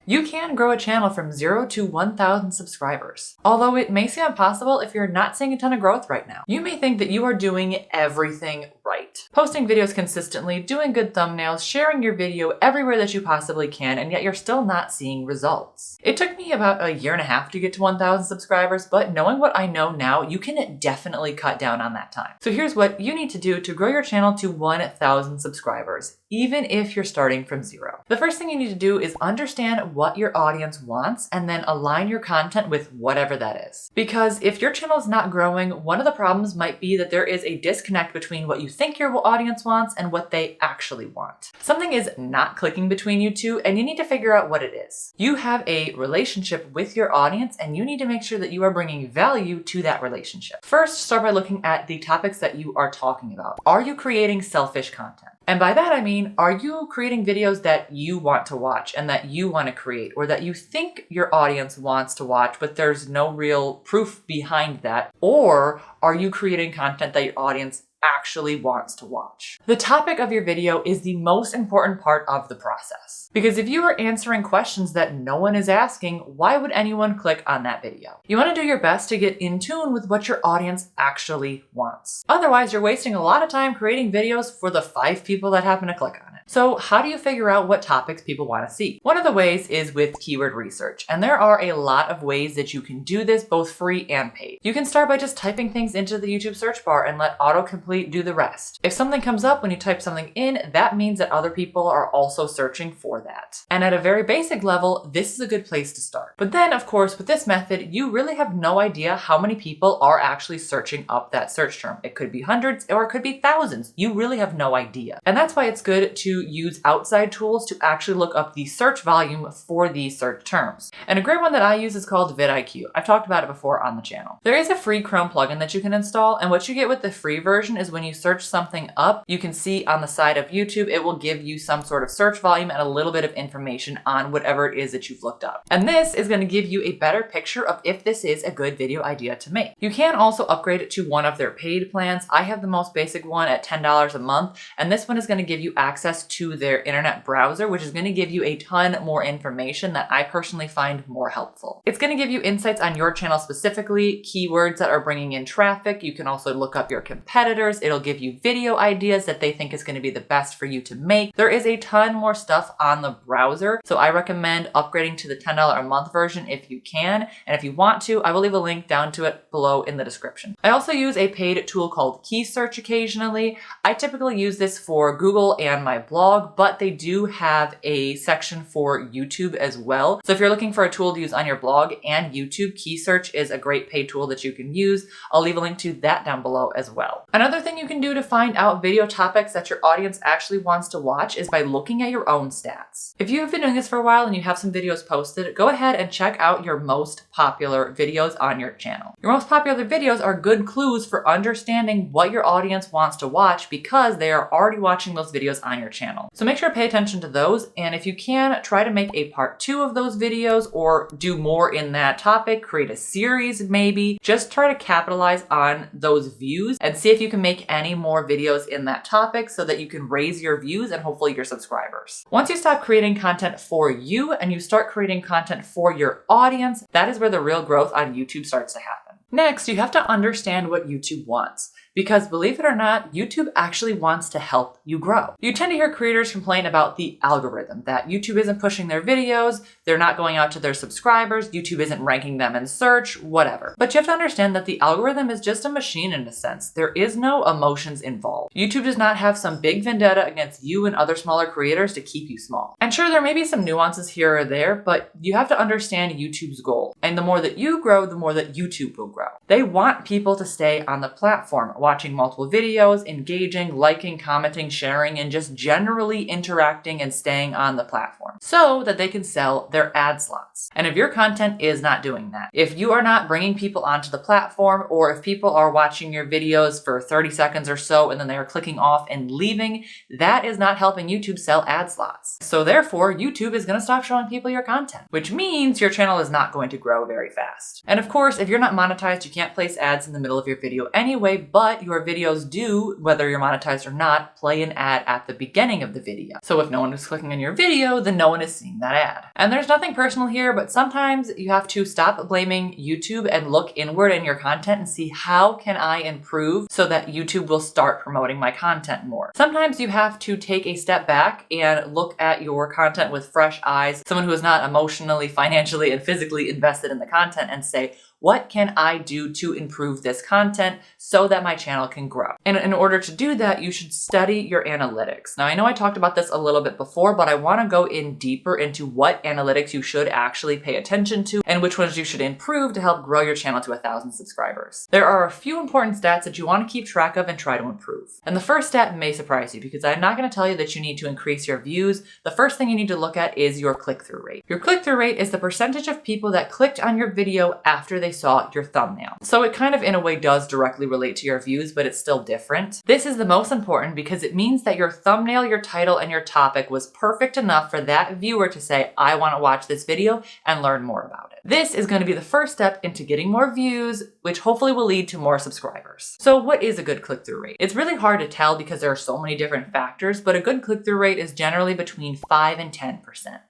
You can grow a channel from 0 to 1,000 subscribers. Although it may seem impossible if you're not seeing a ton of growth right now. You may think that you are doing everything right. Posting videos consistently, doing good thumbnails, sharing your video everywhere that you possibly can, and yet you're still not seeing results. It took me about a year and a half to get to 1,000 subscribers, but knowing what I know now, you can definitely cut down on that time. So here's what you need to do to grow your channel to 1,000 subscribers, even if you're starting from 0. The first thing you need to do is understand what your audience wants and then align your content with whatever that is. Because if your channel is not growing, one of the problems might be that there is a disconnect between what you think your audience wants and what they actually want. Something is not clicking between you two, and you need to figure out what it is. You have a relationship with your audience, and you need to make sure that you are bringing value to that relationship. First, start by looking at the topics that you are talking about. Are you creating selfish content? And by that I mean, are you creating videos that you want to watch and that you want to create, or that you think your audience wants to watch, but there's no real proof behind that? Or are you creating content that your audience actually wants to watch? The topic of your video is the most important part of the process. Because if you are answering questions that no one is asking, why would anyone click on that video? You want to do your best to get in tune with what your audience actually wants. Otherwise, you're wasting a lot of time creating videos for the 5 people that happen to click on it. So how do you figure out what topics people want to see? One of the ways is with keyword research, and there are a lot of ways that you can do this, both free and paid. You can start by just typing things into the YouTube search bar and let autocomplete do the rest. If something comes up when you type something in, that means that other people are also searching for that. And at a very basic level, this is a good place to start. But then, of course, with this method, you really have no idea how many people are actually searching up that search term. It could be hundreds or it could be thousands. You really have no idea. And that's why it's good to use outside tools to actually look up the search volume for these search terms. And a great one that I use is called vidIQ. I've talked about it before on the channel. There is a free Chrome plugin that you can install, and what you get with the free version is when you search something up, you can see on the side of YouTube, it will give you some sort of search volume and a little bit of information on whatever it is that you've looked up. And this is going to give you a better picture of if this is a good video idea to make. You can also upgrade it to one of their paid plans. I have the most basic one at $10 a month, and this one is going to give you access to their internet browser, which is going to give you a ton more information that I personally find more helpful. It's going to give you insights on your channel specifically, keywords that are bringing in traffic. You can also look up your competitors. It'll give you video ideas that they think is going to be the best for you to make. There is a ton more stuff on the browser, so I recommend upgrading to the $10 a month version if you can, and if you want to, I will leave a link down to it below in the description. I also use a paid tool called Key Search occasionally. I typically use this for Google and my blog, but they do have a section for YouTube as well. So if you're looking for a tool to use on your blog and YouTube, Key Search is a great paid tool that you can use. I'll leave a link to that down below as well. Another thing you can do to find out video topics that your audience actually wants to watch is by looking at your own stats. If you have been doing this for a while and you have some videos posted, go ahead and check out your most popular videos on your channel. Your most popular videos are good clues for understanding what your audience wants to watch because they are already watching those videos on your channel. So make sure to pay attention to those, and if you can, try to make a part 2 of those videos or do more in that topic, create a series maybe. Just try to capitalize on those views and see if you can make any more videos in that topic so that you can raise your views and hopefully your subscribers. Once you stop creating content for you and you start creating content for your audience, that is where the real growth on YouTube starts to happen. Next, you have to understand what YouTube wants. Because believe it or not, YouTube actually wants to help you grow. You tend to hear creators complain about the algorithm, that YouTube isn't pushing their videos, they're not going out to their subscribers, YouTube isn't ranking them in search, whatever. But you have to understand that the algorithm is just a machine in a sense. There is no emotions involved. YouTube does not have some big vendetta against you and other smaller creators to keep you small. And sure, there may be some nuances here or there, but you have to understand YouTube's goal. And the more that you grow, the more that YouTube will grow. They want people to stay on the platform, watching multiple videos, engaging, liking, commenting, sharing, and just generally interacting and staying on the platform so that they can sell their ad slots. And if your content is not doing that, if you are not bringing people onto the platform, or if people are watching your videos for 30 seconds or so and then they are clicking off and leaving, that is not helping YouTube sell ad slots. So therefore, YouTube is going to stop showing people your content, which means your channel is not going to grow very fast. And of course, if you're not monetized, you can't place ads in the middle of your video anyway, but but your videos do, whether you're monetized or not, play an ad at the beginning of the video. So if no one is clicking on your video, then no one is seeing that ad. And there's nothing personal here, but sometimes you have to stop blaming YouTube and look inward in your content and see how can I improve so that YouTube will start promoting my content more. Sometimes you have to take a step back and look at your content with fresh eyes, someone who is not emotionally, financially, and physically invested in the content, and say, what can I do to improve this content so that my channel can grow? And in order to do that, you should study your analytics. Now, I know I talked about this a little bit before, but I want to go in deeper into what analytics you should actually pay attention to and which ones you should improve to help grow your channel to 1,000 subscribers. There are a few important stats that you want to keep track of and try to improve. And the first stat may surprise you because I'm not going to tell you that you need to increase your views. The first thing you need to look at is your click-through rate. Your click-through rate is the percentage of people that clicked on your video after they saw your thumbnail. So it kind of in a way does directly relate to your views, but it's still different. This is the most important because it means that your thumbnail, your title, and your topic was perfect enough for that viewer to say, I want to watch this video and learn more about it. This is going to be the first step into getting more views, which hopefully will lead to more subscribers. So what is a good click-through rate? It's really hard to tell because there are so many different factors, but a good click-through rate is generally between 5 and 10%.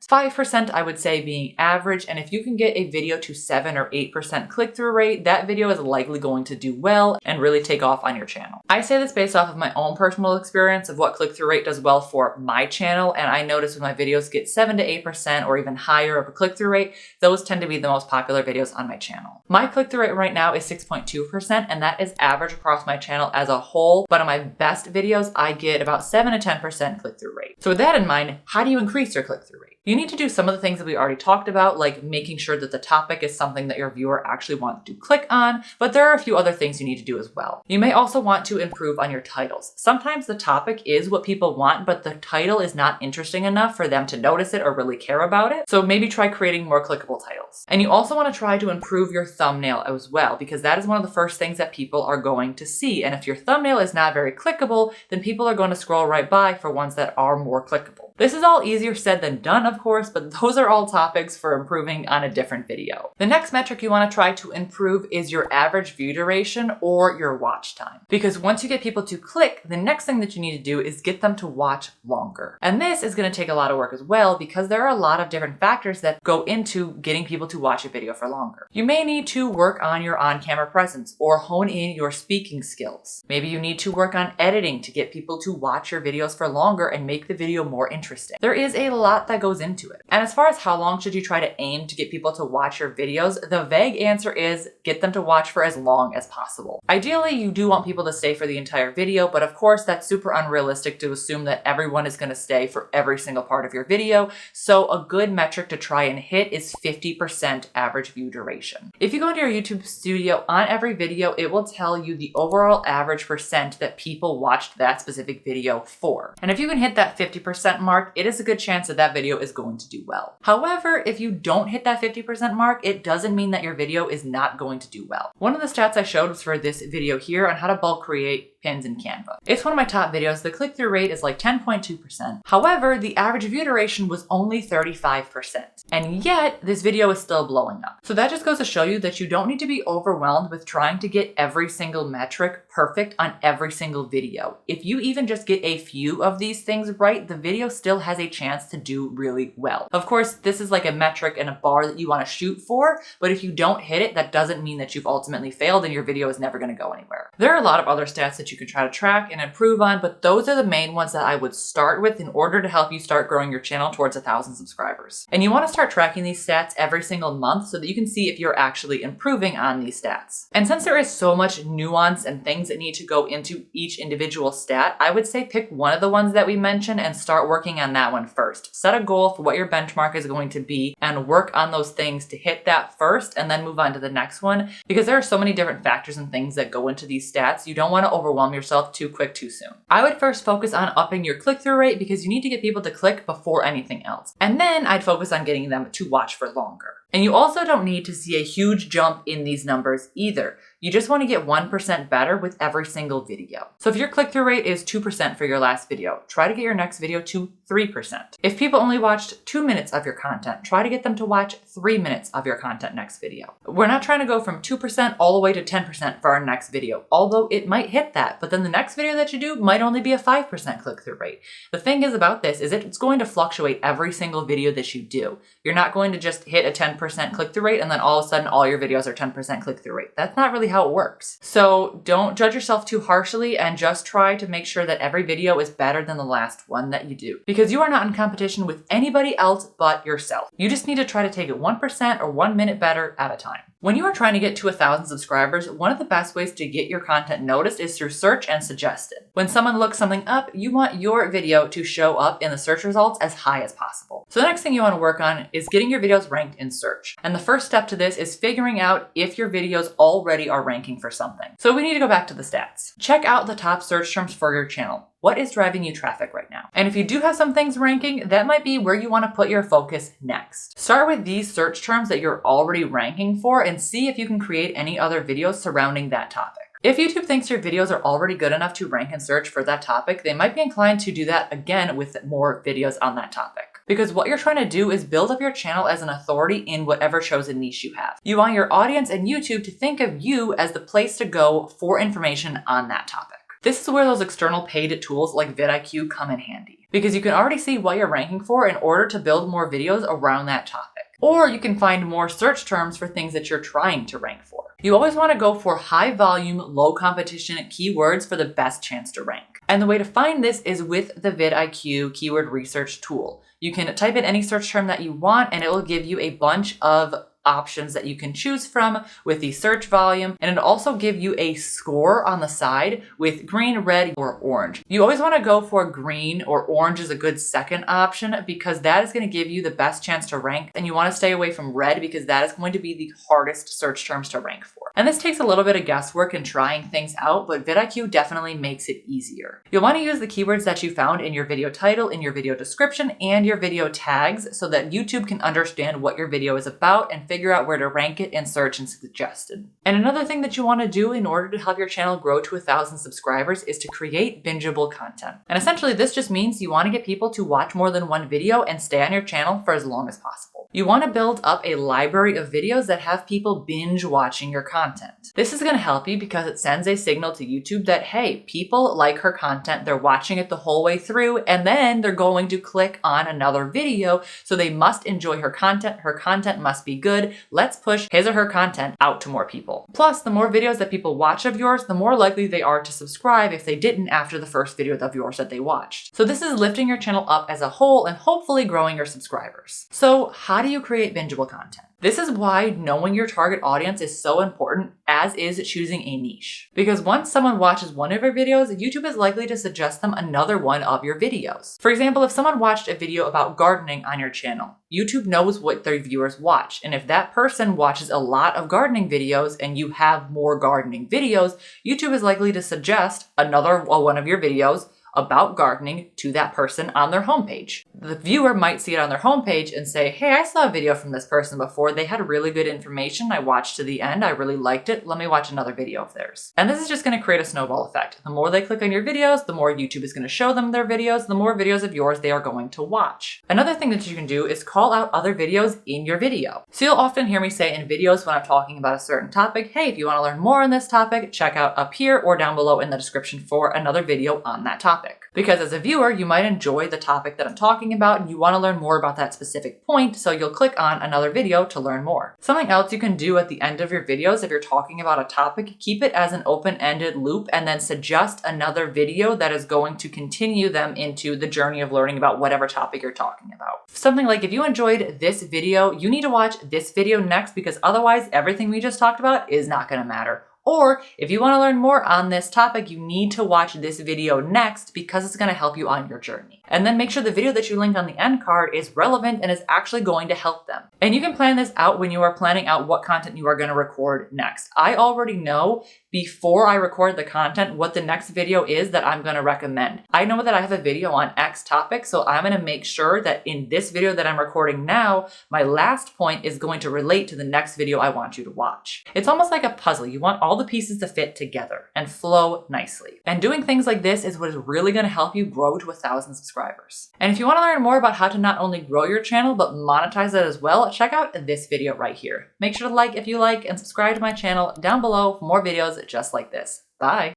5% I would say being average, and if you can get a video to 7 or 8% click-through rate, that video is likely going to do well and really take off on your channel. I say this based off of my own personal experience of what click-through rate does well for my channel, and I notice when my videos get 7 to 8% or even higher of a click-through rate, those tend to be the most popular videos on my channel. My click-through rate right now is 6.2%, and that is average across my channel as a whole, but on my best videos, I get about 7 to 10% click-through rate. So with that in mind, how do you increase your click-through rate? You need to do some of the things that we already talked about, like making sure that the topic is something that your viewer actually wants to click on, but there are a few other things you need to do as well. You may also want to improve on your titles. Sometimes the topic is what people want, but the title is not interesting enough for them to notice it or really care about it. So maybe try creating more clickable titles. And you also want to try to improve your thumbnail as well, because that is one of the first things that people are going to see. And if your thumbnail is not very clickable, then people are going to scroll right by for ones that are more clickable. This is all easier said than done, of course, but those are all topics for improving on a different video. The next metric you want to try to improve is your average view duration or your watch time. Because once you get people to click, the next thing that you need to do is get them to watch longer. And this is going to take a lot of work as well because there are a lot of different factors that go into getting people to watch a video for longer. You may need to work on your on-camera presence or hone in your speaking skills. Maybe you need to work on editing to get people to watch your videos for longer and make the video more interesting. There is a lot that goes into it. And as far as how long should you try to aim to get people to watch your videos, the vague answer is get them to watch for as long as possible. Ideally, you do want people to stay for the entire video, but of course that's super unrealistic to assume that everyone is going to stay for every single part of your video. So a good metric to try and hit is 50% average view duration. If you go into your YouTube studio on every video, it will tell you the overall average percent that people watched that specific video for. And if you can hit that 50% mark, it is a good chance that that video is going to do well. However, if you don't hit that 50% mark, it doesn't mean that your video is not going to do well. One of the stats I showed was for this video here on how to bulk create pins in Canva. It's one of my top videos. The click-through rate is like 10.2%. However, the average view duration was only 35%. And yet, this video is still blowing up. So that just goes to show you that you don't need to be overwhelmed with trying to get every single metric perfect on every single video. If you even just get a few of these things right, the video still has a chance to do really well. Of course, this is like a metric and a bar that you want to shoot for, but if you don't hit it, that doesn't mean that you've ultimately failed and your video is never going to go anywhere. There are a lot of other stats that you can try to track and improve on, but those are the main ones that I would start with in order to help you start growing your channel towards 1,000 subscribers. And you want to start tracking these stats every single month so that you can see if you're actually improving on these stats. And since there is so much nuance and things that need to go into each individual stat, I would say pick one of the ones that we mentioned and start working on that one first. Set a goal for what your benchmark is going to be and work on those things to hit that first and then move on to the next one, because there are so many different factors and things that go into these stats. You don't want to overwhelm yourself too quick too soon. I would first focus on upping your click-through rate because you need to get people to click before anything else. And then I'd focus on getting them to watch for longer. And you also don't need to see a huge jump in these numbers either. You just want to get 1% better with every single video. So if your click-through rate is 2% for your last video, try to get your next video to 3%. If people only watched 2 minutes of your content, try to get them to watch 3 minutes of your content next video. We're not trying to go from 2% all the way to 10% for our next video, although it might hit that, but then the next video that you do might only be a 5% click-through rate. The thing is about this is it's going to fluctuate every single video that you do. You're not going to just hit a 10% click-through rate and then all of a sudden all your videos are 10% click-through rate. That's not really how it works. So don't judge yourself too harshly and just try to make sure that every video is better than the last one that you do. Because you are not in competition with anybody else but yourself. You just need to try to take it 1% or 1 minute better at a time. When you are trying to get to 1,000 subscribers, one of the best ways to get your content noticed is through search and suggested. When someone looks something up, you want your video to show up in the search results as high as possible. So the next thing you want to work on is getting your videos ranked in search. And the first step to this is figuring out if your videos already are ranking for something. So we need to go back to the stats. Check out the top search terms for your channel. What is driving you traffic right now? And if you do have some things ranking, that might be where you want to put your focus next. Start with these search terms that you're already ranking for and see if you can create any other videos surrounding that topic. If YouTube thinks your videos are already good enough to rank and search for that topic, they might be inclined to do that again with more videos on that topic. Because what you're trying to do is build up your channel as an authority in whatever chosen niche you have. You want your audience and YouTube to think of you as the place to go for information on that topic. This is where those external paid tools like vidIQ come in handy, because you can already see what you're ranking for in order to build more videos around that topic. Or you can find more search terms for things that you're trying to rank for. You always want to go for high volume, low competition keywords for the best chance to rank. And the way to find this is with the vidIQ keyword research tool. You can type in any search term that you want and it will give you a bunch of options that you can choose from with the search volume, and it'll also give you a score on the side with green, red, or orange. You always want to go for green, or orange is a good second option because that is going to give you the best chance to rank, and you want to stay away from red because that is going to be the hardest search terms to rank for. And this takes a little bit of guesswork and trying things out, but vidIQ definitely makes it easier. You'll want to use the keywords that you found in your video title, in your video description, and your video tags so that YouTube can understand what your video is about and figure out where to rank it in search and suggested. And another thing that you want to do in order to help your channel grow to 1,000 subscribers is to create bingeable content. And essentially this just means you want to get people to watch more than one video and stay on your channel for as long as possible. You want to build up a library of videos that have people binge watching your content. This is going to help you because it sends a signal to YouTube that, hey, people like her content, they're watching it the whole way through, and then they're going to click on another video, so they must enjoy her content must be good. Let's push his or her content out to more people. Plus, the more videos that people watch of yours, the more likely they are to subscribe if they didn't after the first video of yours that they watched. So this is lifting your channel up as a whole and hopefully growing your subscribers. So how do you create bingeable content? This is why knowing your target audience is so important, as is choosing a niche. Because once someone watches one of your videos, YouTube is likely to suggest them another one of your videos. For example, if someone watched a video about gardening on your channel, YouTube knows what their viewers watch. And if that person watches a lot of gardening videos and you have more gardening videos, YouTube is likely to suggest another one of your videos about gardening to that person on their homepage. The viewer might see it on their homepage and say, hey, I saw a video from this person before. They had really good information. I watched to the end. I really liked it. Let me watch another video of theirs. And this is just going to create a snowball effect. The more they click on your videos, the more YouTube is going to show them their videos, the more videos of yours they are going to watch. Another thing that you can do is call out other videos in your video. So you'll often hear me say in videos when I'm talking about a certain topic, hey, if you want to learn more on this topic, check out up here or down below in the description for another video on that topic. Because as a viewer, you might enjoy the topic that I'm talking about and you want to learn more about that specific point, so you'll click on another video to learn more. Something else you can do at the end of your videos if you're talking about a topic, keep it as an open-ended loop and then suggest another video that is going to continue them into the journey of learning about whatever topic you're talking about. Something like, if you enjoyed this video, you need to watch this video next because otherwise everything we just talked about is not going to matter. Or if you want to learn more on this topic, you need to watch this video next because it's going to help you on your journey. And then make sure the video that you link on the end card is relevant and is actually going to help them. And you can plan this out when you are planning out what content you are going to record next. I already know before I record the content what the next video is that I'm gonna recommend. I know that I have a video on X topic, so I'm gonna make sure that in this video that I'm recording now, my last point is going to relate to the next video I want you to watch. It's almost like a puzzle. You want all the pieces to fit together and flow nicely. And doing things like this is what is really gonna help you grow to 1,000 subscribers. And if you wanna learn more about how to not only grow your channel, but monetize it as well, check out this video right here. Make sure to like if you like and subscribe to my channel down below for more videos just like this. Bye.